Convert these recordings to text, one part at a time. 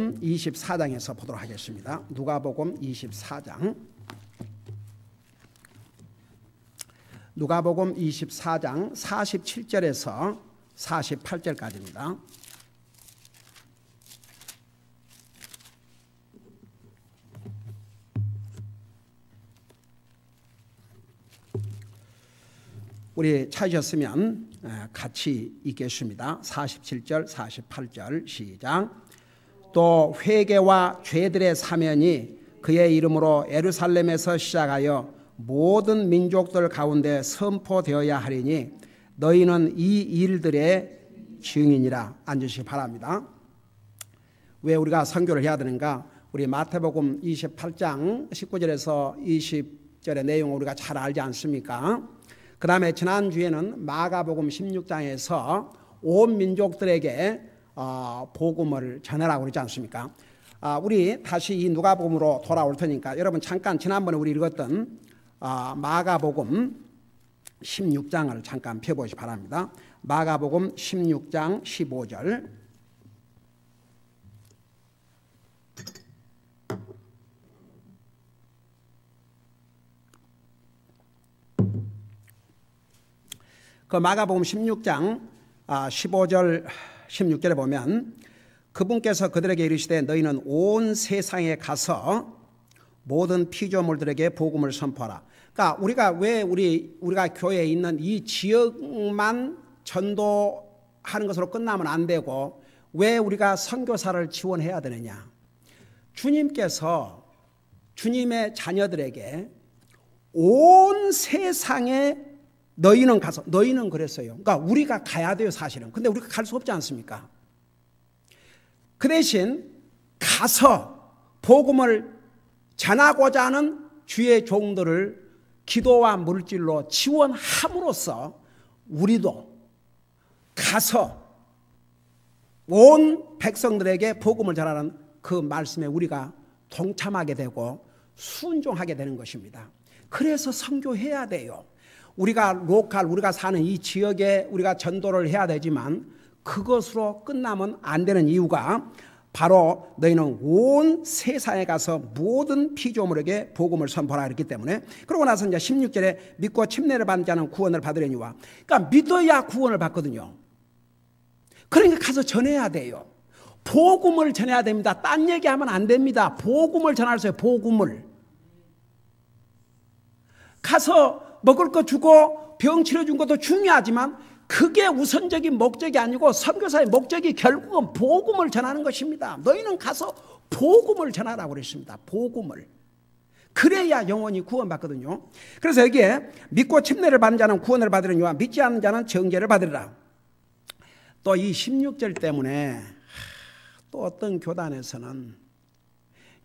누가복음 24장에서 보도록 하겠습니다. 누가복음 24장. 누가복음 24장 47절에서 48절까지입니다. 우리 찾으셨으면 같이 읽겠습니다. 47절, 48절 시작. 또 회개와 죄들의 사면이 그의 이름으로 예루살렘에서 시작하여 모든 민족들 가운데 선포되어야 하리니 너희는 이 일들의 증인이라. 앉으시기 바랍니다. 왜 우리가 선교를 해야 되는가? 우리 마태복음 28장 19절에서 20절의 내용을 우리가 잘 알지 않습니까? 그 다음에 지난주에는 마가복음 16장에서 온 민족들에게 복음을 전하라고 그러지 않습니까? 우리 다시 이 누가복음으로 돌아올 테니까 여러분 잠깐 지난번에 우리 읽었던 마가복음 16장을 잠깐 펴보시기 바랍니다. 마가복음 16장 15절. 그 마가복음 16장 15절 16절에 보면 그분께서 그들에게 이르시되 너희는 온 세상에 가서 모든 피조물들에게 복음을 선포하라. 그러니까 우리가 교회에 있는 이 지역만 전도하는 것으로 끝나면 안 되고 왜 우리가 선교사를 지원해야 되느냐? 주님께서 주님의 자녀들에게 온 세상에 너희는 가서, 너희는 그랬어요. 그러니까 우리가 가야 돼요, 사실은. 근데 우리가 갈 수 없지 않습니까? 그 대신 가서 복음을 전하고자 하는 주의 종들을 기도와 물질로 지원함으로써 우리도 가서 온 백성들에게 복음을 전하는 그 말씀에 우리가 동참하게 되고 순종하게 되는 것입니다. 그래서 선교해야 돼요. 우리가 우리가 사는 이 지역에 우리가 전도를 해야 되지만 그것으로 끝나면 안 되는 이유가 바로 너희는 온 세상에 가서 모든 피조물에게 복음을 선포하라 그랬기 때문에. 그러고 나서 이제 16절에 믿고 침례를 받는 자는 구원을 받으려니와. 그러니까 믿어야 구원을 받거든요. 그러니까 가서 전해야 돼요. 복음을 전해야 됩니다. 딴 얘기하면 안 됩니다. 복음을 전하세요. 복음을. 가서 먹을 거 주고 병 치료준 것도 중요하지만 그게 우선적인 목적이 아니고 선교사의 목적이 결국은 복음을 전하는 것입니다. 너희는 가서 복음을 전하라고 그랬습니다. 복음을. 그래야 영원히 구원받거든요. 그래서 여기에 믿고 침례를 받는 자는 구원을 받으려니와 믿지 않는 자는 정죄를 받으리라. 또 이 16절 때문에 또 어떤 교단에서는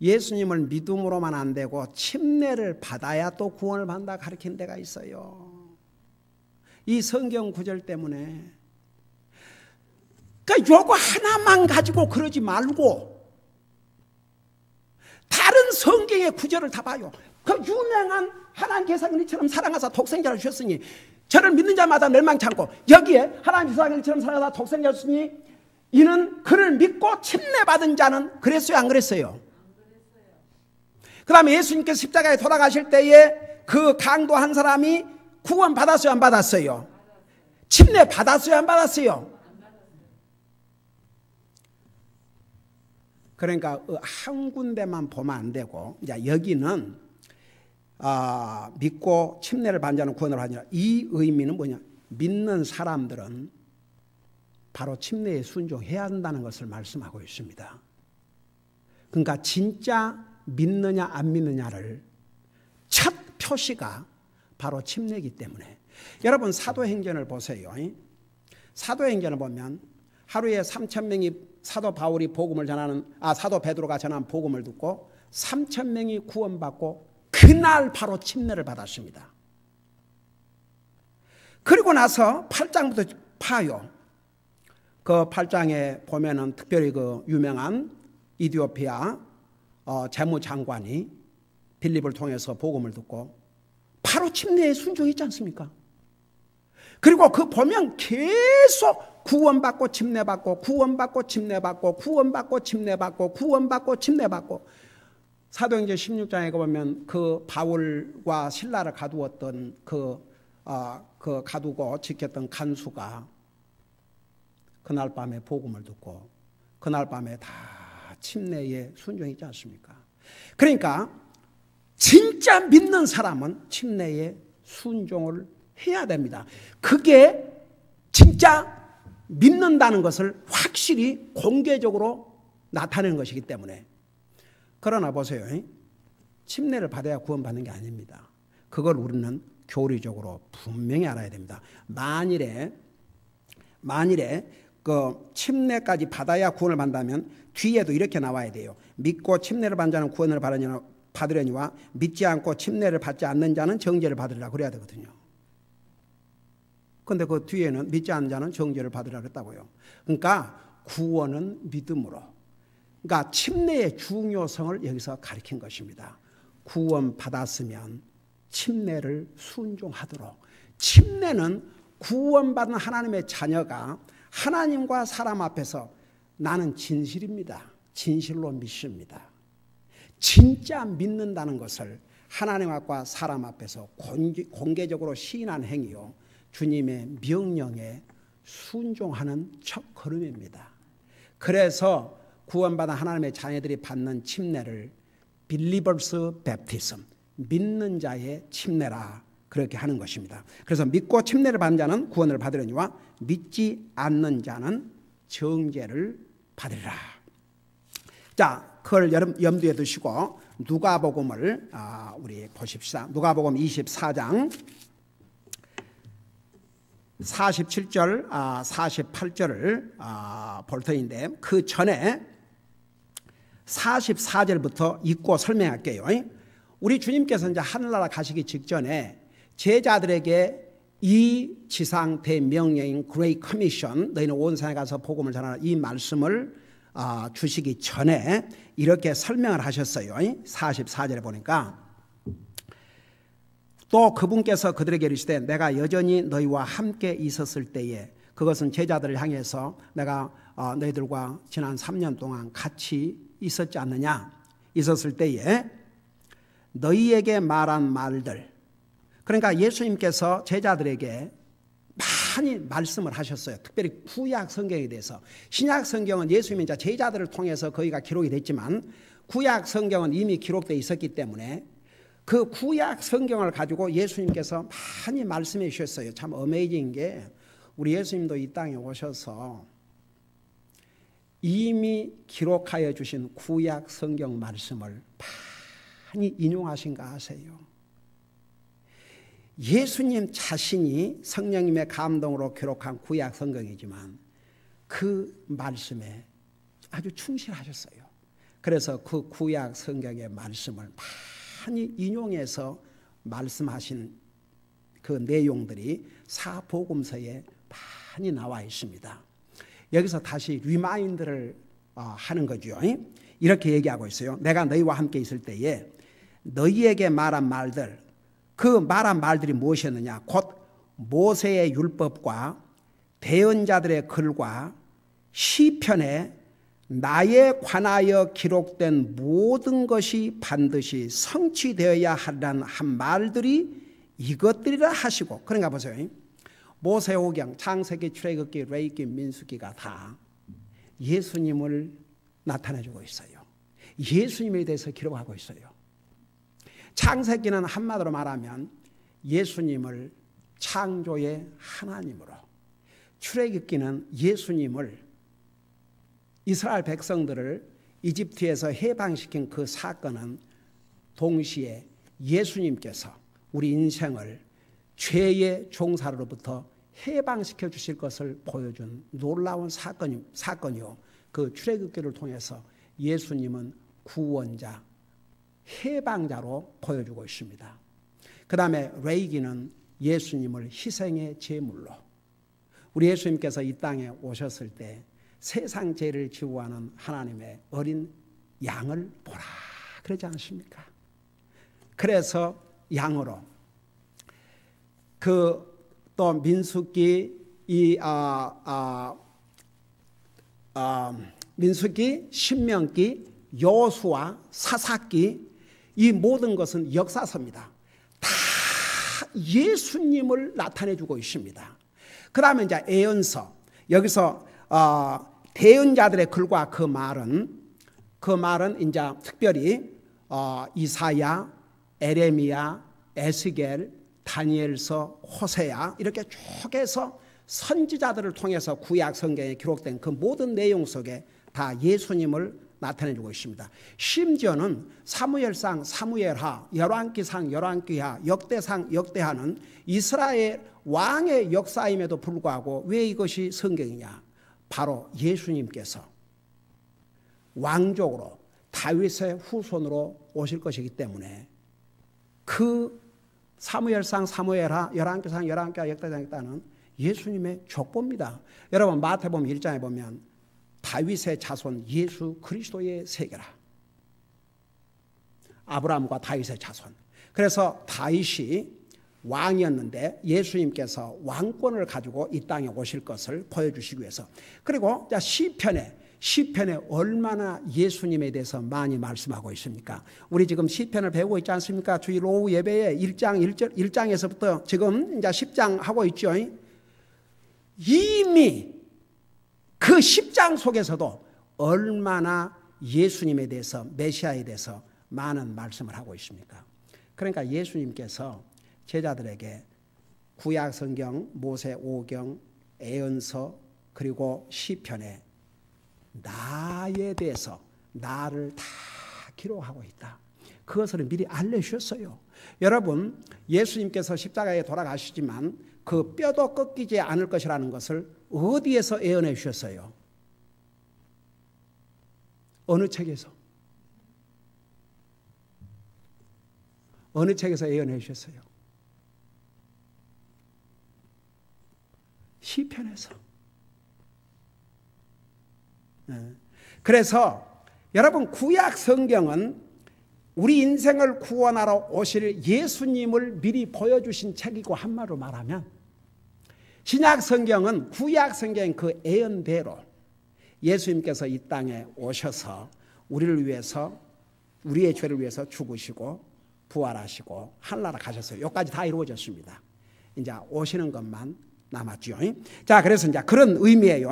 예수님을 믿음으로만 안 되고 침례를 받아야 또 구원을 받는다 가르치는 데가 있어요. 이 성경 구절 때문에. 그러니까 요거 하나만 가지고 그러지 말고 다른 성경의 구절을 다 봐요. 그 유명한 하나님께서 이처럼 사랑하사 독생자를 주셨으니 저를 믿는 자마다 멸망치 않고, 여기에 하나님께서 이처럼 사랑하사 독생자를 주셨으니 이는 그를 믿고 침례받은 자는 그랬어요, 안 그랬어요? 그 다음에 예수님께서 십자가에 돌아가실 때에 그 강도 한 사람이 구원 받았어요, 안 받았어요? 침례 받았어요, 안 받았어요? 그러니까 한 군데만 보면 안 되고, 이제 여기는 믿고 침례를 받는 자는 구원을 받느니라. 이 의미는 뭐냐? 믿는 사람들은 바로 침례에 순종해야 한다는 것을 말씀하고 있습니다. 그러니까 진짜 믿느냐 안 믿느냐를 첫 표시가 바로 침례이기 때문에. 여러분 사도행전을 보세요. 사도행전을 보면 하루에 3,000명이 사도 바울이 복음을 전하는 사도 베드로가 전한 복음을 듣고 3,000명이 구원받고 그날 바로 침례를 받았습니다. 그리고 나서 8장부터 파요. 그 8장에 보면은 특별히 그 유명한 이디오피아 재무장관이 빌립을 통해서 복음을 듣고 바로 침례에 순종했지 않습니까? 그리고 그 보면 계속 구원받고 침례받고 구원받고 침례받고 구원받고 침례받고 구원받고 침례받고. 사도행전 16장에 보면 그 바울과 실라를 가두었던 그 가두고 지켰던 간수가 그날 밤에 복음을 듣고 그날 밤에 다 침례에 순종했지 않습니까? 그러니까 진짜 믿는 사람은 침례에 순종을 해야 됩니다. 그게 진짜 믿는다는 것을 확실히 공개적으로 나타내는 것이기 때문에. 그러나 보세요. 침례를 받아야 구원받는 게 아닙니다. 그걸 우리는 교리적으로 분명히 알아야 됩니다. 만일에 그 침례까지 받아야 구원을 받는다면 뒤에도 이렇게 나와야 돼요. 믿고 침례를 받는 자는 구원을 받으려니와 믿지 않고 침례를 받지 않는 자는 정죄를 받으리라 그래야 되거든요. 그런데 그 뒤에는 믿지 않는 자는 정죄를 받으리라 그랬다고요. 그러니까 구원은 믿음으로. 그러니까 침례의 중요성을 여기서 가리킨 것입니다. 구원 받았으면 침례를 순종하도록. 침례는 구원받은 하나님의 자녀가 하나님과 사람 앞에서 나는 진실입니다. 진실로 믿습니다. 진짜 믿는다는 것을 하나님 앞과 사람 앞에서 공개적으로 시인한 행위요. 주님의 명령에 순종하는 첫 걸음입니다. 그래서 구원받은 하나님의 자녀들이 받는 침례를 Believers Baptism, 믿는 자의 침례라 그렇게 하는 것입니다. 그래서 믿고 침례를 받는 자는 구원을 받으려니와 믿지 않는 자는 정죄를 받으리라. 자, 그걸 염두에 두시고 누가복음을 우리 보십시다. 누가복음 24장 47절, 48절을 볼 터인데 그 전에 44절부터 읽고 설명할게요. 우리 주님께서 이제 하늘나라 가시기 직전에 제자들에게 이 지상 대명령인 Great Commission, 너희는 온 세상에 가서 복음을 전하라, 이 말씀을 주시기 전에 이렇게 설명을 하셨어요. 44절에 보니까 또 그분께서 그들에게 이르시되 내가 여전히 너희와 함께 있었을 때에, 그것은 제자들을 향해서 내가 너희들과 지난 3년 동안 같이 있었지 않느냐, 있었을 때에 너희에게 말한 말들, 그러니까 예수님께서 제자들에게 많이 말씀을 하셨어요. 특별히 구약 성경에 대해서. 신약 성경은 예수님이 제자들을 통해서 거기가 기록이 됐지만 구약 성경은 이미 기록되어 있었기 때문에 그 구약 성경을 가지고 예수님께서 많이 말씀해 주셨어요. 참 어메이징인 게 우리 예수님도 이 땅에 오셔서 이미 기록하여 주신 구약 성경 말씀을 많이 인용하신가 아세요? 예수님 자신이 성령님의 감동으로 기록한 구약 성경이지만 그 말씀에 아주 충실하셨어요. 그래서 그 구약 성경의 말씀을 많이 인용해서 말씀하신 그 내용들이 사복음서에 많이 나와 있습니다. 여기서 다시 리마인드를 하는 거죠. 이렇게 얘기하고 있어요. 내가 너희와 함께 있을 때에 너희에게 말한 말들, 그 말한 말들이 무엇이었느냐? 곧 모세의 율법과 대언자들의 글과 시편에 나에 관하여 기록된 모든 것이 반드시 성취되어야 하리라는 한 말들이 이것들이라 하시고. 그러니까 보세요. 모세오경, 창세기, 출애굽기, 레위기, 민수기가 다 예수님을 나타내주고 있어요. 예수님에 대해서 기록하고 있어요. 창세기는 한마디로 말하면 예수님을 창조의 하나님으로, 출애굽기는 예수님을, 이스라엘 백성들을 이집트에서 해방시킨 그 사건은 동시에 예수님께서 우리 인생을 죄의 종사로부터 해방시켜 주실 것을 보여준 놀라운 사건이요. 그 출애굽기를 통해서 예수님은 구원자, 해방자로 보여주고 있습니다. 그 다음에 레위기는 예수님을 희생의 제물로, 우리 예수님께서 이 땅에 오셨을 때 세상 죄를 지우하는 하나님의 어린 양을 보라 그러지 않습니까? 그래서 양으로, 그 또 민수기 이 민수기, 신명기, 여호수아, 사사기 이 모든 것은 역사서입니다. 다 예수님을 나타내주고 있습니다. 그 다음에 이제 예언서, 여기서 대언자들의 글과 그 말은 이제 특별히 이사야, 에레미야, 에스겔, 다니엘서, 호세야 이렇게 쭉 해서 선지자들을 통해서 구약 성경에 기록된 그 모든 내용 속에 다 예수님을 나타내주고 있습니다. 심지어는 사무엘상, 사무엘하, 열왕기상, 열왕기하, 역대상, 역대하는 이스라엘 왕의 역사임에도 불구하고 왜 이것이 성경이냐? 바로 예수님께서 왕족으로 다윗의 후손으로 오실 것이기 때문에 그 사무엘상, 사무엘하, 열왕기상, 열왕기하, 역대상, 역대하는 예수님의 족보입니다. 여러분 마태복음 1장에 보면 다윗의 자손 예수 그리스도의 세계라. 아브라함과 다윗의 자손. 그래서 다윗이 왕이었는데 예수님께서 왕권을 가지고 이 땅에 오실 것을 보여주시기 위해서. 그리고 시편에 얼마나 예수님에 대해서 많이 말씀하고 있습니까? 우리 지금 시편을 배우고 있지 않습니까? 주일 오후 예배에 1장에서부터 지금 이제 10장 하고 있죠. 이미 그 10장 속에서도 얼마나 예수님에 대해서, 메시아에 대해서 많은 말씀을 하고 있습니까? 그러니까 예수님께서 제자들에게 구약 성경, 모세 오경, 예언서 그리고 시편에 나에 대해서 나를 다 기록하고 있다. 그것을 미리 알려주셨어요. 여러분 예수님께서 십자가에 돌아가시지만 그 뼈도 꺾이지 않을 것이라는 것을 어디에서 예언해 주셨어요? 어느 책에서? 어느 책에서 예언해 주셨어요? 시편에서. 그래서 여러분 구약 성경은 우리 인생을 구원하러 오실 예수님을 미리 보여주신 책이고 한마디로 말하면 신약 성경은 구약 성경의 그 예언대로 예수님께서 이 땅에 오셔서 우리를 위해서 우리의 죄를 위해서 죽으시고 부활하시고 하늘나라 가셨어요. 여기까지 다 이루어졌습니다. 이제 오시는 것만 남았죠. 자, 그래서 이제 그런 의미예요.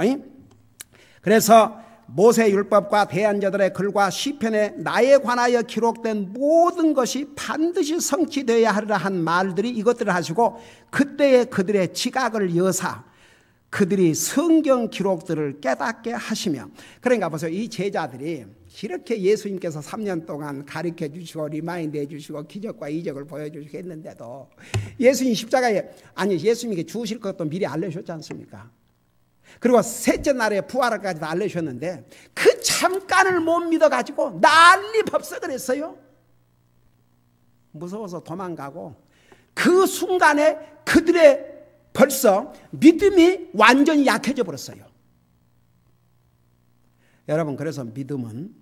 그래서 모세 율법과 대언자들의 글과 시편에 나에 관하여 기록된 모든 것이 반드시 성취되어야 하리라 한 말들이 이것들을 하시고 그때의 그들의 지각을 여사 그들이 성경 기록들을 깨닫게 하시며. 그러니까 보세요. 이 제자들이 이렇게 예수님께서 3년 동안 가르쳐 주시고 리마인드 해주시고 기적과 이적을 보여주시고 했는데도 예수님 십자가에 예수님께 주실 것도 미리 알려주셨지 않습니까? 그리고 셋째 날에 부활까지 다 알려주셨는데 그 잠깐을 못 믿어가지고 난리 법석을 했어요. 무서워서 도망가고 그 순간에 그들의 벌써 믿음이 완전히 약해져 버렸어요. 여러분 그래서 믿음은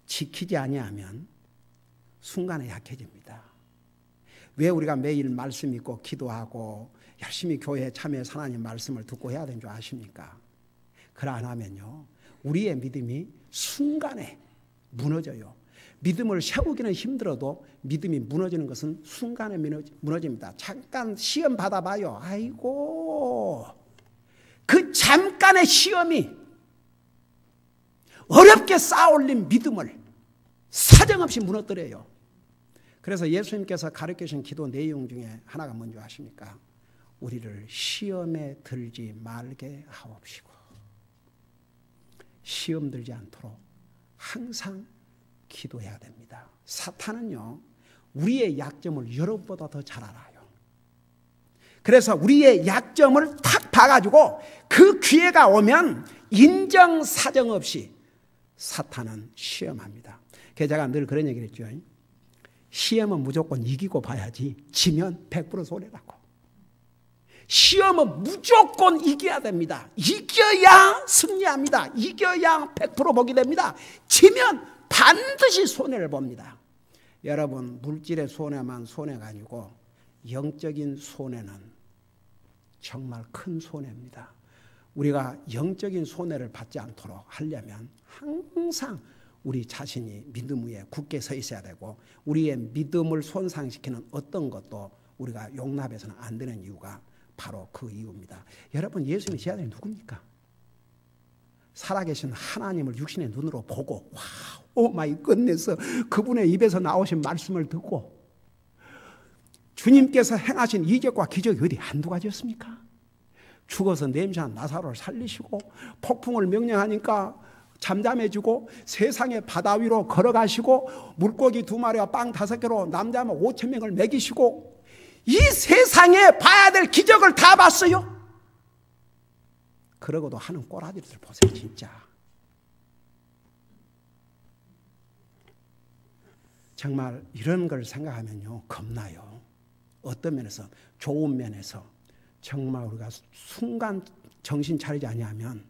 지키지 아니하면 순간에 약해집니다. 왜 우리가 매일 말씀 읽고 기도하고 열심히 교회에 참여해서 하나님 말씀을 듣고 해야 되는 줄 아십니까? 그러 안 하면요 우리의 믿음이 순간에 무너져요. 믿음을 세우기는 힘들어도 믿음이 무너지는 것은 순간에 무너집니다. 잠깐 시험 받아봐요. 아이고 그 잠깐의 시험이 어렵게 쌓아올린 믿음을 사정없이 무너뜨려요. 그래서 예수님께서 가르치신 기도 내용 중에 하나가 뭔지 아십니까? 우리를 시험에 들지 말게 하옵시고 시험 들지 않도록 항상 기도해야 됩니다. 사탄은요 우리의 약점을 여러분보다 더 잘 알아요. 그래서 우리의 약점을 탁 봐가지고 그 기회가 오면 인정사정 없이 사탄은 시험합니다. 그래서 제가 늘 그런 얘기를 했죠. 시험은 무조건 이기고 봐야지 지면 100% 손해라고. 시험은 무조건 이겨야 됩니다. 이겨야 승리합니다. 이겨야 100% 복이 됩니다. 지면 반드시 손해를 봅니다. 여러분 물질의 손해만 손해가 아니고 영적인 손해는 정말 큰 손해입니다. 우리가 영적인 손해를 받지 않도록 하려면 항상 우리 자신이 믿음 위에 굳게 서 있어야 되고, 우리의 믿음을 손상시키는 어떤 것도 우리가 용납해서는 안 되는 이유가 바로 그 이유입니다. 여러분, 예수님의 제자들이 누굽니까? 살아계신 하나님을 육신의 눈으로 보고 오 마이 굿네스, 그분의 입에서 나오신 말씀을 듣고 주님께서 행하신 이적과 기적이 어디 한두 가지였습니까? 죽어서 냄새난 나사로를 살리시고, 폭풍을 명령하니까 잠잠해지고, 세상의 바다 위로 걸어가시고, 물고기 2마리와 빵 5개로 남자만 5,000명을 먹이시고, 이 세상에 봐야 될 기적을 다 봤어요. 그러고도 하는 꼬라지들 보세요. 진짜 정말 이런 걸 생각하면요 겁나요. 어떤 면에서, 좋은 면에서 정말 우리가 순간 정신 차리지 아니하면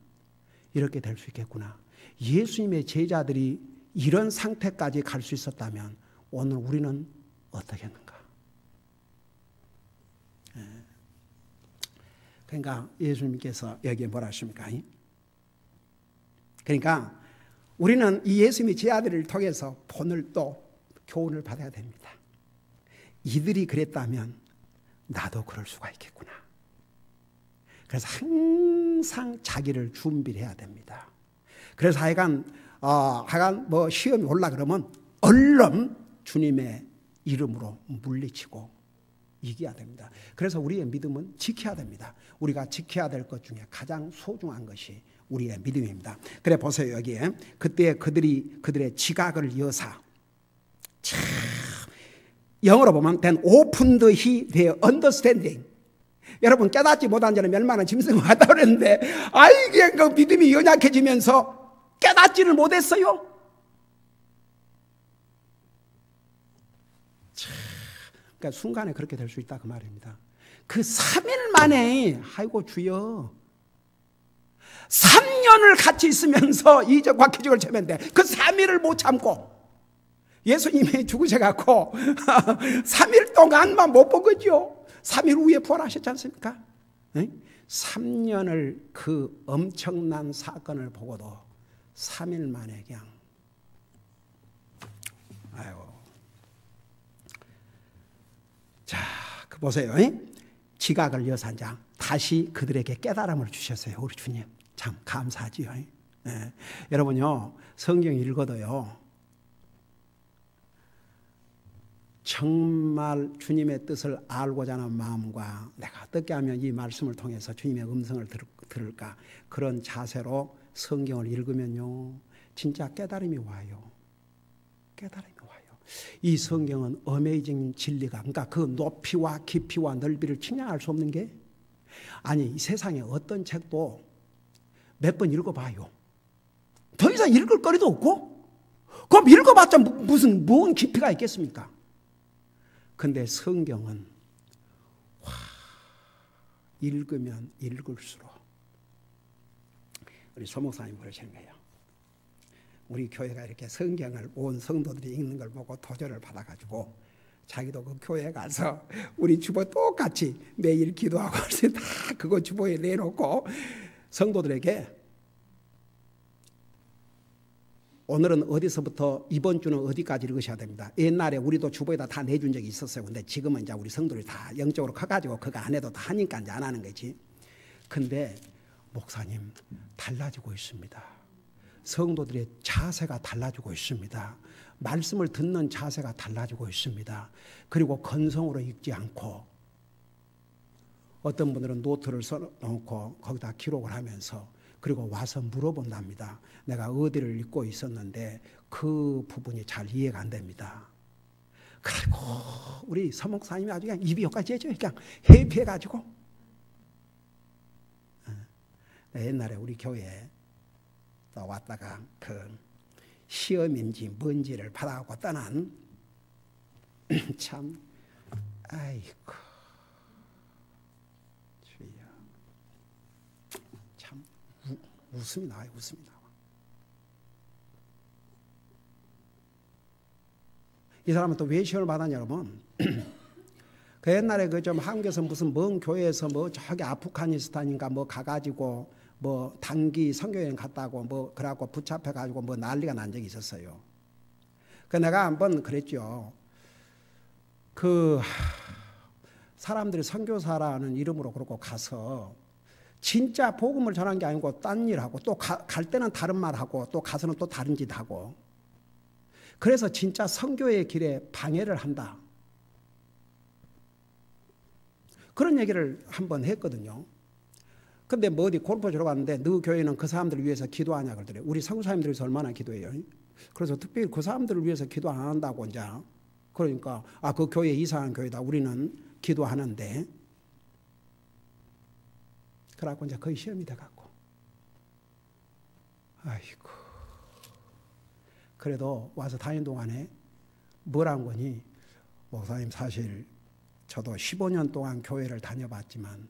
이렇게 될 수 있겠구나. 예수님의 제자들이 이런 상태까지 갈 수 있었다면 오늘 우리는 어떻겠는가? 그러니까 예수님께서 여기에 뭐라 하십니까? 그러니까 우리는 이 예수님의 제자들을 통해서 오늘 또 교훈을 받아야 됩니다. 이들이 그랬다면 나도 그럴 수가 있겠구나. 그래서 항상 자기를 준비를 해야 됩니다. 그래서 하여간 뭐 시험이 올라 그러면 얼른 주님의 이름으로 물리치고 이겨야 됩니다. 그래서 우리의 믿음은 지켜야 됩니다. 우리가 지켜야 될 것 중에 가장 소중한 것이 우리의 믿음입니다. 그래 보세요. 여기에 그때 그들의 지각을 여사, 참 영어로 보면 then opened he their understanding. 여러분, 깨닫지 못한 자는 멸망하는 짐승과 같다 그랬는데, 이게 그 믿음이 연약해지면서 깨닫지를 못했어요. 그러니까 순간에 그렇게 될 수 있다 그 말입니다. 그 3일 만에 아이고 주여, 3년을 같이 있으면서 이적과 기적을 체면돼 그 3일을 못 참고 예수님이 죽으셔갖고 3일 동안만 못 본 거죠. 3일 후에 부활하셨지 않습니까? 3년을 그 엄청난 사건을 보고도 3일 만에 그냥 아이고. 자, 그 보세요. 지각을 여산 자 다시 그들에게 깨달음을 주셨어요. 우리 주님 참 감사하지요. 여러분요, 성경 읽어도요 정말 주님의 뜻을 알고자 하는 마음과 내가 어떻게 하면 이 말씀을 통해서 주님의 음성을 들을까, 그런 자세로 성경을 읽으면요 진짜 깨달음이 와요. 깨달음이 와요. 이 성경은 어메이징 진리가, 그러니까 그 높이와 깊이와 넓이를 측량할 수 없는 게, 아니 이 세상에 어떤 책도 몇 번 읽어봐요. 더 이상 읽을 거리도 없고, 그럼 읽어봤자 뭔 깊이가 있겠습니까? 근데 성경은 읽으면 읽을수록, 우리 소목사님 그러시는 거예요. 우리 교회가 이렇게 성경을 온 성도들이 읽는 걸 보고 도전을 받아가지고 자기도 그 교회에 가서 우리 주보 똑같이 매일 기도하고 다 그거 주보에 내놓고 성도들에게 오늘은 어디서부터 이번 주는 어디까지 읽으셔야 됩니다. 옛날에 우리도 주보에다 다 내준 적이 있었어요. 근데 지금은 이제 우리 성도들이 다 영적으로 커가지고 그거 안 해도 다 하니까 이제 안 하는 거지. 근데 목사님 달라지고 있습니다. 성도들의 자세가 달라지고 있습니다. 말씀을 듣는 자세가 달라지고 있습니다. 그리고 건성으로 읽지 않고 어떤 분들은 노트를 써놓고 거기다 기록을 하면서 그리고 와서 물어본답니다. 내가 어디를 읽고 있었는데 그 부분이 잘 이해가 안 됩니다. 그리고 우리 서목사님이 아주 그냥 입이 여기까지 해줘요. 그냥 해피해가지고. 옛날에 우리 교회에 또 왔다가 그 시험인지 뭔지를 받아갖고 떠난 참 아이고 주여, 참 웃음이 나와요. 웃음이 나와. 이 사람은 또 왜 시험을 받았냐 그러면 그 옛날에 그 좀 한국에서 무슨 먼 교회에서 뭐 저기 아프가니스탄인가 뭐 가가지고 뭐 단기 선교여행 갔다고 뭐 그래갖고 붙잡혀가지고 뭐 난리가 난 적이 있었어요. 그 내가 한번 그랬죠. 그 사람들이 선교사라는 이름으로 그러고 가서 진짜 복음을 전한 게 아니고 딴 일하고 또 갈 때는 다른 말하고 또 가서는 또 다른 짓 하고 그래서 진짜 선교의 길에 방해를 한다. 그런 얘기를 한번 했거든요. 근데 뭐 어디 골프 치러 갔는데 너 교회는 그 사람들을 위해서 기도하냐 그러더래요. 우리 선교사님들이 얼마나 기도해요. 그래서 특별히 그 사람들을 위해서 기도 안 한다고 이제 그러니까 그 교회 이상한 교회다. 우리는 기도하는데 그래갖고 이제 거의 시험이 돼갖고 아이고 그래도 와서 다니는 동안에 뭐란 거니 목사님 사실 저도 15년 동안 교회를 다녀봤지만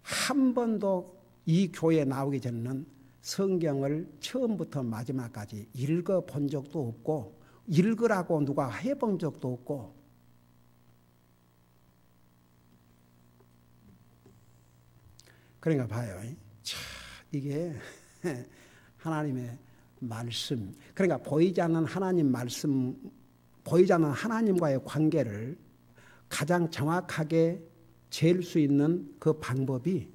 한 번도 이 교회에 나오기 전에는 성경을 처음부터 마지막까지 읽어본 적도 없고 읽으라고 누가 해본 적도 없고 그러니까 봐요. 참 이게 하나님의 말씀 그러니까 보이지 않는 하나님 말씀 보이지 않는 하나님과의 관계를 가장 정확하게 잴 수 있는 그 방법이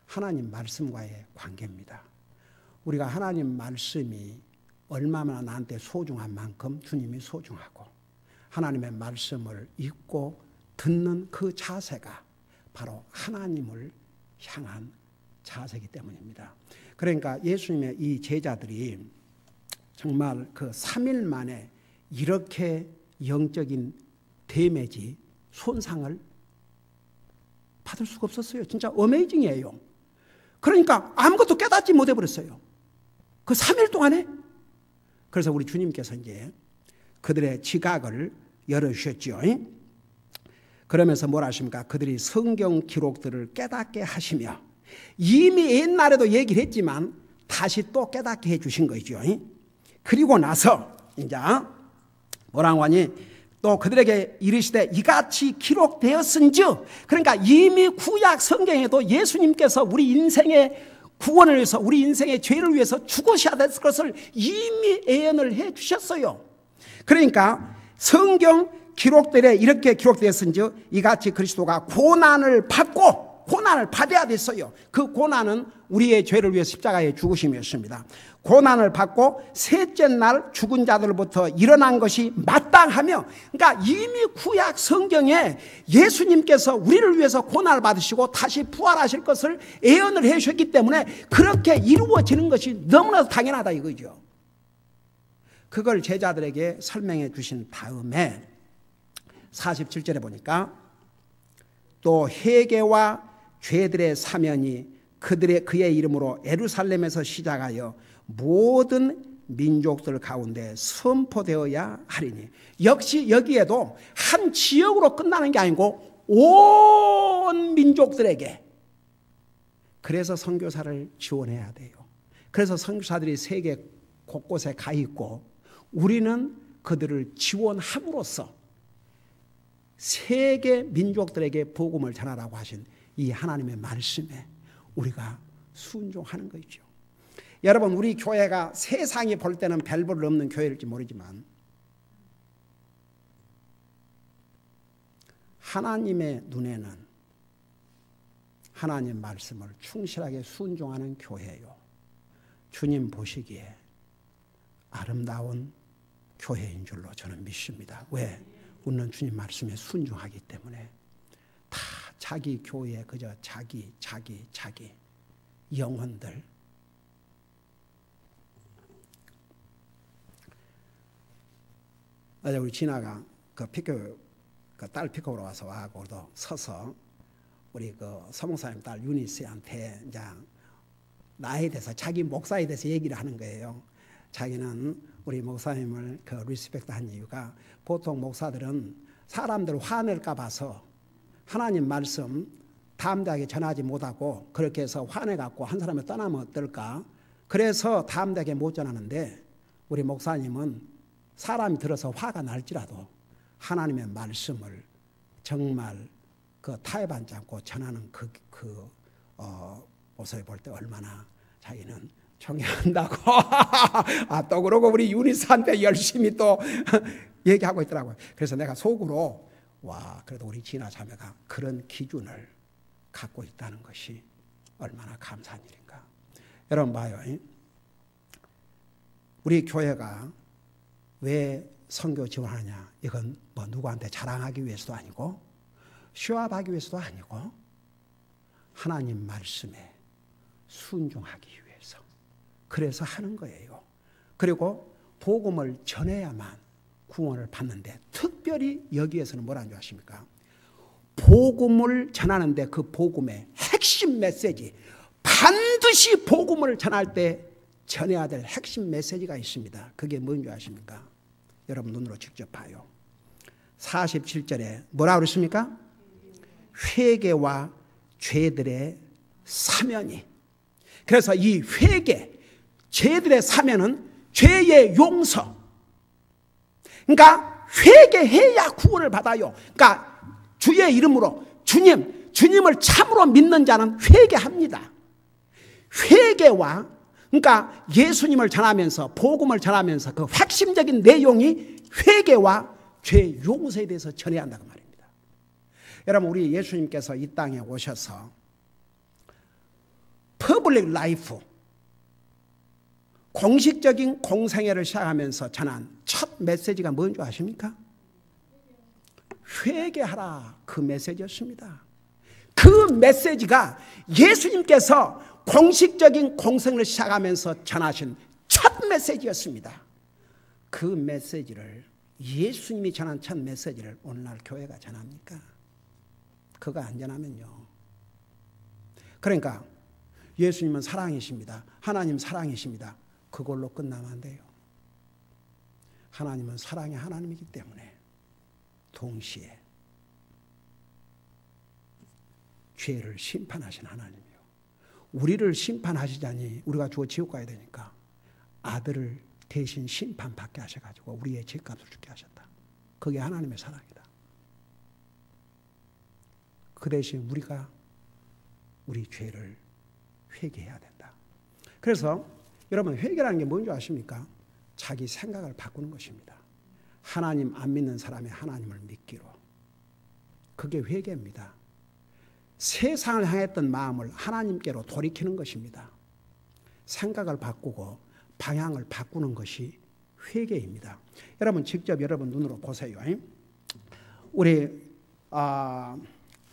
하나님 말씀과의 관계입니다. 우리가 하나님 말씀이 얼마나 나한테 소중한 만큼 주님이 소중하고 하나님의 말씀을 읽고 듣는 그 자세가 바로 하나님을 향한 자세이기 때문입니다. 그러니까 예수님의 이 제자들이 정말 그 3일 만에 이렇게 영적인 데미지, 손상을 받을 수가 없었어요. 진짜 어메이징이에요. 그러니까 아무것도 깨닫지 못해버렸어요. 그 3일 동안에. 그래서 우리 주님께서 이제 그들의 지각을 열어주셨죠. 그러면서 뭘 하십니까? 그들이 성경 기록들을 깨닫게 하시며 이미 옛날에도 얘기를 했지만 다시 또 깨닫게 해주신 거죠. 그리고 나서 이제 뭐라고 하니 또 그들에게 이르시되 이같이 기록되었은즉 그러니까 이미 구약 성경에도 예수님께서 우리 인생의 구원을 위해서 우리 인생의 죄를 위해서 죽으셔야 될 것을 이미 예언을 해 주셨어요. 그러니까 성경 기록들에 이렇게 기록되었은즉 이같이 그리스도가 고난을 받아야 됐어요. 그 고난은 우리의 죄를 위해 십자가에 죽으심이었습니다. 고난을 받고 셋째 날 죽은 자들로부터 일어난 것이 마땅하며 그러니까 이미 구약 성경에 예수님께서 우리를 위해서 고난을 받으시고 다시 부활하실 것을 예언을 해 주셨기 때문에 그렇게 이루어지는 것이 너무나도 당연하다 이거죠. 그걸 제자들에게 설명해 주신 다음에 47절에 보니까 또 회개와 죄들의 사면이 그의 이름으로 예루살렘에서 시작하여 모든 민족들 가운데 선포되어야 하리니 역시 여기에도 한 지역으로 끝나는 게 아니고 온 민족들에게 그래서 선교사를 지원해야 돼요. 그래서 선교사들이 세계 곳곳에 가 있고 우리는 그들을 지원함으로써 세계 민족들에게 복음을 전하라고 하신 이 하나님의 말씀에 우리가 순종하는 거죠. 여러분 우리 교회가 세상이 볼 때는 별 볼 없는 교회일지 모르지만 하나님의 눈에는 하나님 말씀을 충실하게 순종하는 교회요. 주님 보시기에 아름다운 교회인 줄로 저는 믿습니다. 왜? 우리는 주님 말씀에 순종하기 때문에 다 자기 교회에 그저 자기 영혼들 어제 우리 진아가 그 딸 피크업으로 와서도 서서 우리 그 서목사님 딸 유니스한테 이제 나에 대해서 자기 목사에 대해서 얘기를 하는 거예요. 자기는 우리 목사님을 그 리스펙트한 이유가 보통 목사들은 사람들 화낼까 봐서 하나님 말씀 담대하게 전하지 못하고 그렇게 해서 화내갖고 한 사람을 떠나면 어떨까? 그래서 담대하게 못 전하는데 우리 목사님은 사람이 들어서 화가 날지라도 하나님의 말씀을 정말 그 타협하지 않고 전하는 모습을 볼 때 얼마나 자기는 존경한다고. 또 그러고 우리 유니스한테 열심히 또 얘기하고 있더라고요. 그래서 내가 속으로 그래도 우리 진아 자매가 그런 기준을 갖고 있다는 것이 얼마나 감사한 일인가. 여러분 봐요. 우리 교회가 왜 선교 지원하냐? 이건 뭐 누구한테 자랑하기 위해서도 아니고 쇼업하기 위해서도 아니고 하나님 말씀에 순종하기 위해서 그래서 하는 거예요. 그리고 복음을 전해야만 구원을 받는데 특별히 여기에서는 뭐라는 줄 아십니까? 복음을 전하는데 그 복음의 핵심 메시지, 반드시 복음을 전할 때 전해야 될 핵심 메시지가 있습니다. 그게 뭔지 아십니까? 여러분 눈으로 직접 봐요. 47절에 뭐라고 그랬습니까? 회개와 죄들의 사면이. 그래서 이 회개, 죄들의 사면은 죄의 용서. 그러니까 회개해야 구원을 받아요. 그러니까 주의 이름으로 주님을 참으로 믿는 자는 회개합니다. 회개와 그러니까 예수님을 전하면서 복음을 전하면서 그 핵심적인 내용이 회개와 죄 용서에 대해서 전해야 한다는 말입니다. 여러분 우리 예수님께서 이 땅에 오셔서 퍼블릭 라이프 공식적인 공생애를 시작하면서 전한 첫 메시지가 뭔지 아십니까? 회개하라, 그 메시지였습니다. 그 메시지가 예수님께서 공식적인 공생을 시작하면서 전하신 첫 메시지였습니다. 그 메시지를 예수님이 전한 첫 메시지를 오늘날 교회가 전합니까? 그거 안 전하면요. 그러니까 예수님은 사랑이십니다. 하나님 사랑이십니다. 그걸로 끝나면 안 돼요. 하나님은 사랑의 하나님이기 때문에 동시에 죄를 심판하신 하나님이요. 우리를 심판하시자니 우리가 죽어 지옥 가야 되니까 아들을 대신 심판받게 하셔가지고 우리의 죄값을 주게 하셨다. 그게 하나님의 사랑이다. 그 대신 우리가 우리 죄를 회개해야 된다. 그래서 여러분 회개라는 게 뭔지 아십니까? 자기 생각을 바꾸는 것입니다. 하나님 안 믿는 사람이 하나님을 믿기로. 그게 회개입니다. 세상을 향했던 마음을 하나님께로 돌이키는 것입니다. 생각을 바꾸고 방향을 바꾸는 것이 회개입니다. 여러분 직접 여러분 눈으로 보세요. 우리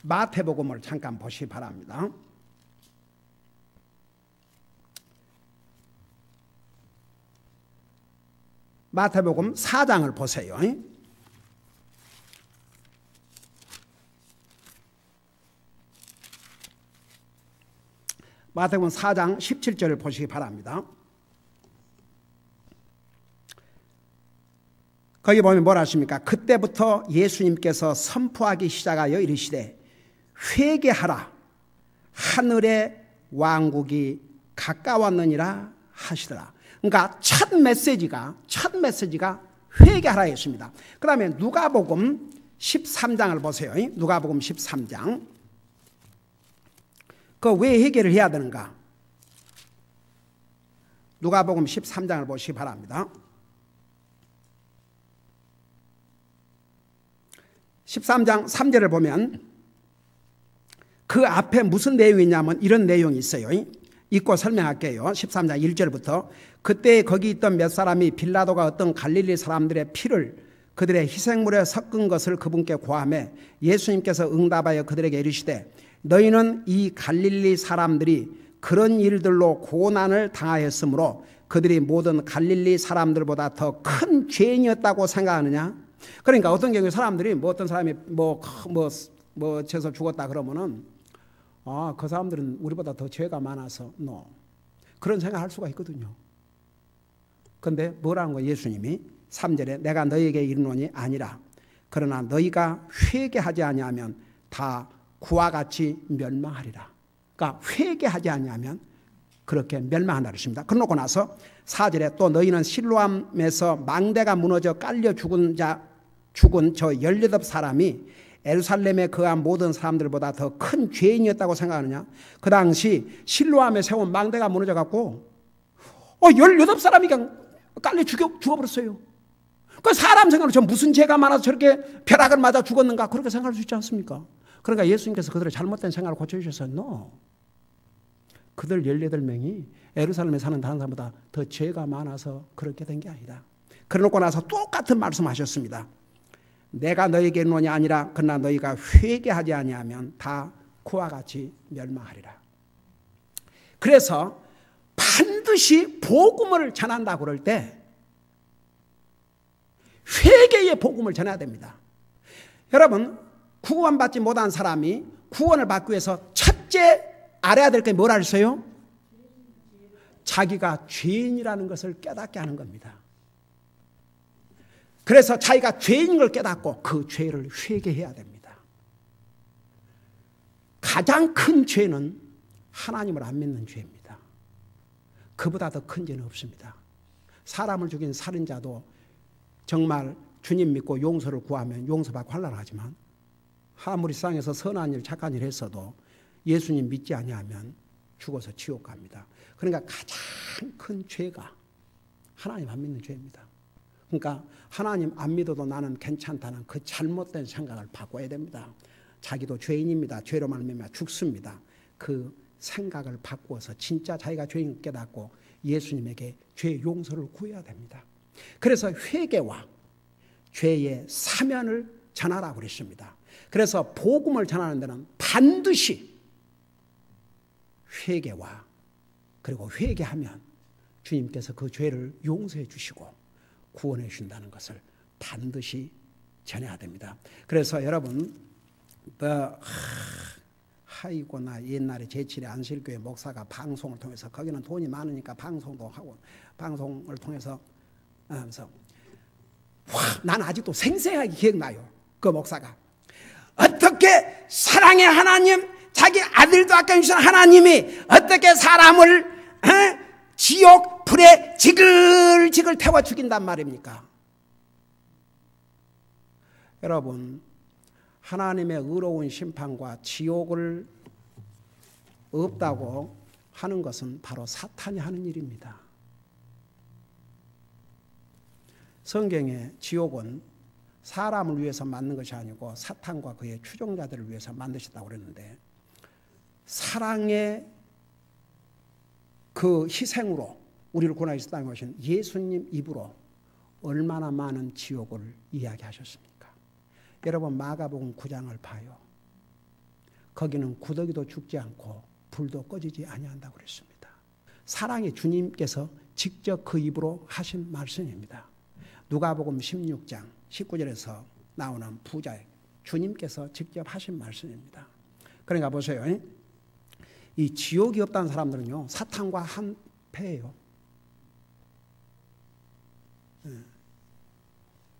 마태복음을 잠깐 보시기 바랍니다. 마태복음 4장을 보세요. 마태복음 4장 17절을 보시기 바랍니다. 거기 보면 뭐라 하십니까? 그때부터 예수님께서 선포하기 시작하여 이르시되 회개하라, 하늘의 왕국이 가까웠느니라 하시더라. 그러니까 첫 메시지가 회개하라였습니다. 그 다음에 누가복음 13장을 보세요. 누가복음 13장. 그 왜 회개를 해야 되는가? 누가복음 13장을 보시기 바랍니다. 13장 3절을 보면 그 앞에 무슨 내용이 있냐면 이런 내용이 있어요. 읽고 설명할게요. 13장 1절부터 그때 거기 있던 몇 사람이 빌라도가 어떤 갈릴리 사람들의 피를 그들의 희생물에 섞은 것을 그분께 고하매 예수님께서 응답하여 그들에게 이르시되 너희는 이 갈릴리 사람들이 그런 일들로 고난을 당하였으므로 그들이 모든 갈릴리 사람들보다 더 큰 죄인이었다고 생각하느냐? 그러니까 어떤 경우에 사람들이 어떤 사람이 죄서 죽었다 그러면은 그 사람들은 우리보다 더 죄가 많아서 그런 생각할 수가 있거든요. 그런데 뭐라는 거예요? 예수님이 3절에 내가 너희에게 이르노니 아니라 그러나 너희가 회개하지 아니하면 다 그와 같이 멸망하리라. 그러니까 회개하지 아니하면 그렇게 멸망한다 그랬습니다. 그러고 나서 4절에 또 너희는 실로암에서 망대가 무너져 깔려 죽은 저 18사람이 예루살렘에 거한 모든 사람들보다 더 큰 죄인이었다고 생각하느냐? 그 당시 실로암에 세운 망대가 무너져갖고 18사람이 그냥 깔려 죽어버렸어요. 그 사람 생각으로 저 무슨 죄가 많아서 저렇게 벼락을 맞아 죽었는가? 그렇게 생각할 수 있지 않습니까? 그러니까 예수님께서 그들의 잘못된 생각을 고쳐주셨어요. No. 그들 18명이 예루살렘에 사는 다른 사람보다 더 죄가 많아서 그렇게 된 게 아니다. 그러놓고 나서 똑같은 말씀하셨습니다. 내가 너에게 이르노니 아니라 그러나 너희가 회개하지 아니하면 다 그와 같이 멸망하리라. 그래서 반드시 복음을 전한다고 그럴 때 회개의 복음을 전해야 됩니다. 여러분, 구원받지 못한 사람이 구원을 받기 위해서 첫째 알아야 될 게 뭐라 했어요? 자기가 죄인이라는 것을 깨닫게 하는 겁니다. 그래서 자기가 죄인인 걸 깨닫고 그 죄를 회개해야 됩니다. 가장 큰 죄는 하나님을 안 믿는 죄입니다. 그보다 더 큰 죄는 없습니다. 사람을 죽인 살인자도 정말 주님 믿고 용서를 구하면 용서받고 환란하지만 아무리 세상에서 선한 일 착한 일 했어도 예수님 믿지 아니하면 죽어서 지옥 갑니다. 그러니까 가장 큰 죄가 하나님 안 믿는 죄입니다. 그러니까 하나님 안 믿어도 나는 괜찮다는 그 잘못된 생각을 바꿔야 됩니다. 자기도 죄인입니다. 죄로 말미암아 죽습니다. 그 생각을 바꾸어서 진짜 자기가 죄인 깨닫고 예수님에게 죄 용서를 구해야 됩니다. 그래서 회개와 죄의 사면을 전하라고 그랬습니다. 그래서 복음을 전하는 데는 반드시 회개와 그리고 회개하면 주님께서 그 죄를 용서해 주시고 구원해 주신다는 것을 반드시 전해야 됩니다. 그래서 여러분, 아이고 나 옛날에 제7회 안실교회 목사가 방송을 통해서 거기는 돈이 많으니까 방송도 하고 방송을 통해서 하면서 난 아직도 생생하게 기억나요. 그 목사가 어떻게 사랑의 하나님, 자기 아들도 아껴주신 하나님이 어떻게 사람을 지옥 불에 지글지글 태워 죽인단 말입니까? 여러분, 하나님의 의로운 심판과 지옥을 없다고 하는 것은 바로 사탄이 하는 일입니다. 성경에 지옥은 사람을 위해서 만든 것이 아니고 사탄과 그의 추종자들을 위해서 만드셨다고 그랬는데, 사랑의 그 희생으로 우리를 구원하셨다는 것은 예수님 입으로 얼마나 많은 지옥을 이야기하셨습니까? 여러분, 마가복음 9장을 봐요. 거기는 구더기도 죽지 않고 불도 꺼지지 아니한다고 그랬습니다. 사랑의 주님께서 직접 그 입으로 하신 말씀입니다. 누가복음 16장 19절에서 나오는 부자의 주님께서 직접 하신 말씀입니다. 그러니까 보세요. 이 지옥이 없다는 사람들은요, 사탄과 한패예요.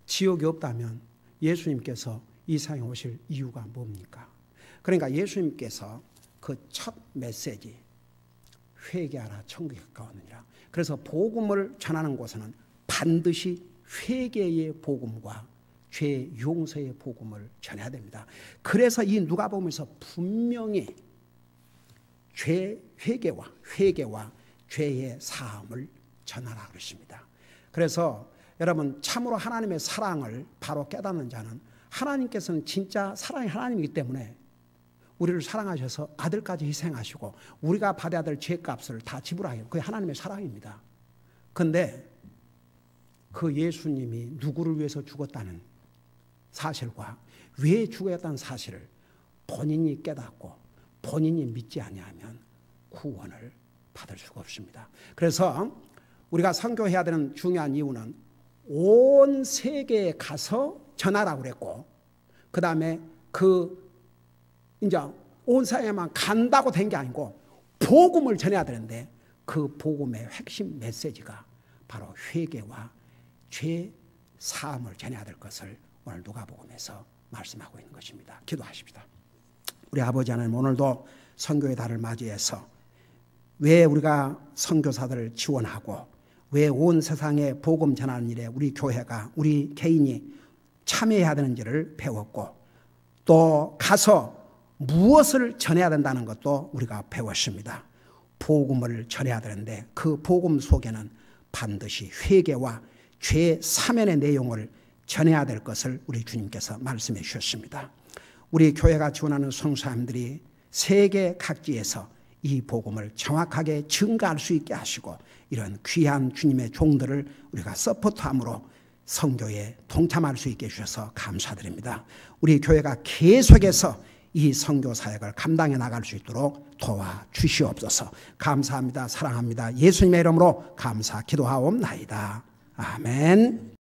지옥이 없다면 예수님께서 이 세상에 오실 이유가 뭡니까? 그러니까 예수님께서 그 첫 메시지, 회개하라 천국에 가까웠느니라. 그래서 복음을 전하는 곳에는 반드시 회개의 복음과 죄 용서의 복음을 전해야 됩니다. 그래서 이 누가복음에서 분명히 회개와 죄의 사함을 전하라 그랬습니다. 그래서 여러분, 참으로 하나님의 사랑을 바로 깨닫는 자는, 하나님께서는 진짜 사랑이 하나님이기 때문에 우리를 사랑하셔서 아들까지 희생하시고 우리가 받아야 될 죄값을 다 지불하게, 그게 하나님의 사랑입니다. 그런데 그 예수님이 누구를 위해서 죽었다는 사실과 왜 죽어야 했다는 사실을 본인이 깨닫고 본인이 믿지 아니하면 구원을 받을 수가 없습니다. 그래서 우리가 선교해야 되는 중요한 이유는 온 세계에 가서 전하라고 그랬고, 그 다음에 이제 온 세계에만 간다고 된 게 아니고 복음을 전해야 되는데, 그 복음의 핵심 메시지가 바로 회개와 죄 사함을 전해야 될 것을 오늘 누가복음에서 말씀하고 있는 것입니다. 기도하십시다. 우리 아버지 하나님, 오늘도 선교의 달을 맞이해서 왜 우리가 선교사들을 지원하고 왜 온 세상에 복음 전하는 일에 우리 교회가, 우리 개인이 참여해야 되는지를 배웠고, 또 가서 무엇을 전해야 된다는 것도 우리가 배웠습니다. 복음을 전해야 되는데 그 복음 속에는 반드시 회개와 죄 사면의 내용을 전해야 될 것을 우리 주님께서 말씀해 주셨습니다. 우리 교회가 지원하는 성도님들이 세계 각지에서 이 복음을 정확하게 증가할 수 있게 하시고 이런 귀한 주님의 종들을 우리가 서포트함으로 선교에 동참할 수 있게 해주셔서 감사드립니다. 우리 교회가 계속해서 이 선교 사역을 감당해 나갈 수 있도록 도와주시옵소서. 감사합니다. 사랑합니다. 예수님의 이름으로 감사 기도하옵나이다. 아멘.